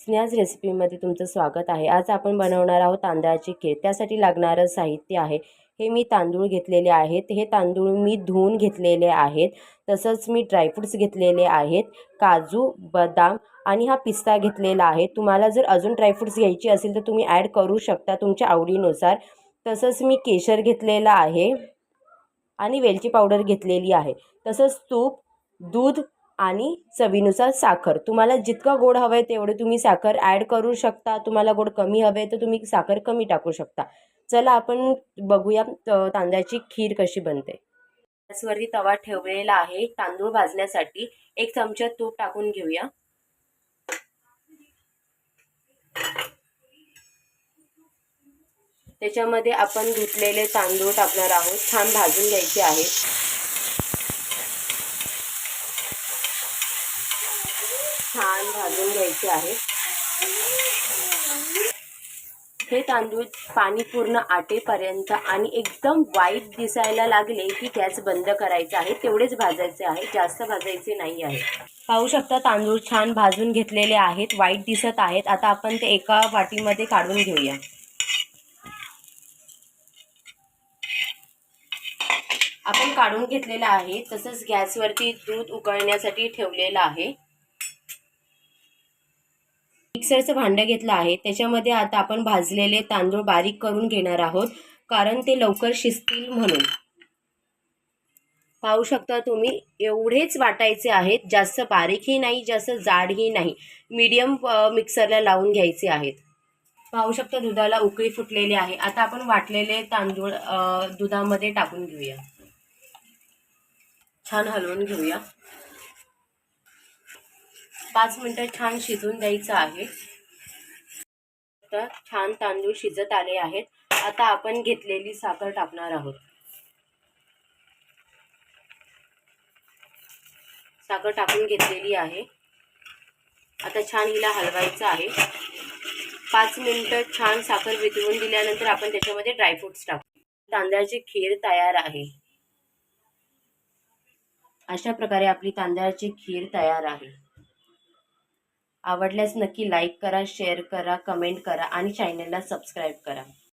स्नेहाज रेसिपीमध्ये तुमचं स्वागत आहे। आज आपण बनवणार आहोत तांदळाची खीर। त्यासाठी लागणारं साहित्य आहे हे मी तांदूळ घेतलेले आहेत। हे तांदूळ मी धुवून घेतलेले आहेत। तसंच मी ड्रायफ्रुट्स घेतलेले आहेत, काजू, बदाम आणि हा पिस्ता घेतलेला आहे। तुम्हाला जर अजून ड्रायफ्रुट्स घ्यायची असेल तर तुम्ही ॲड करू शकता तुमच्या आवडीनुसार। तसंच मी केशर घेतलेला आहे आणि वेलची पावडर घेतलेली आहे। तसंच तूप, दूध आणि चवीनुसार साखर। तुम्हाला जितका गोड हवं आहे तेवढे तुम्ही साखर ॲड करू शकता। तुम्हाला गोड कमी हवे तर तुम्ही साखर कमी टाकू शकता। चला आपण बघूया तांदळाची खीर कशी बनते। गॅसवरती तवा ठेवलेला आहे। तांदूळ भाजण्यासाठी 1 चमचा तूप टाकून घेऊया। त्याच्यामध्ये आपण धुतलेले तांदूळ टाकणार आहोत। छान भाजून घ्यायचे आहेत। छान भाजून घ्यायचे आहे। हे तांदूळ पाणी पूर्ण आटेपर्यंत आणि एकदम व्हाईट दिसायला लागले की गॅस बंद करायचा आहे। तेवढेच भाजायचे आहे, जास्त भाजायचे नाही आहे। पाहू शकता तांदूळ छान भाजून घेतलेले आहेत, व्हाईट दिसत आहेत। आता आपण ते एका वाटीमध्ये काढून घेऊया। आपण काढून घेतलेला आहे। तसंच गॅसवरती दूध उकळण्यासाठी ठेवलेलं आहे। मिक्सरचं भांडं घेतलं आहे। त्याच्यामध्ये आता आपण भाजलेले तांदूळ बारीक करून घेणार आहोत, कारण ते लवकर शिजतील म्हणून। पाहू शकता तुम्ही एवढेच वाटायचे आहेत, जास्त बारीकही नाही जास्त जाडही नाही, मीडियम मिक्सरला लावून घ्यायचे आहेत। पाहू शकता दुधाला उकळी फुटलेली आहे। आता आपण वाटलेले तांदूळ दुधामध्ये टाकून घेऊया। छान हलवून घेऊया। 5 मिनिटं छान शिजून द्यायचं आहे। तर छान तांदूळ शिजत आले आहेत। आता आपण घेतलेली साखर टाकणार आहोत। साखर टाकून घेतलेली आहे। आता छान हिला हलवायचं आहे। 5 मिनिटं छान साखर वितळून दिल्यानंतर आपण त्याच्यामध्ये ड्रायफ्रुट्स टाकू। तांदळाची खीर तयार आहे। अशा प्रकारे आपली तांदळाची खीर तयार आहे। आवडल्यास नक्की लाईक करा, शेअर करा, कमेंट करा आणि चॅनलला सबस्क्राईब करा।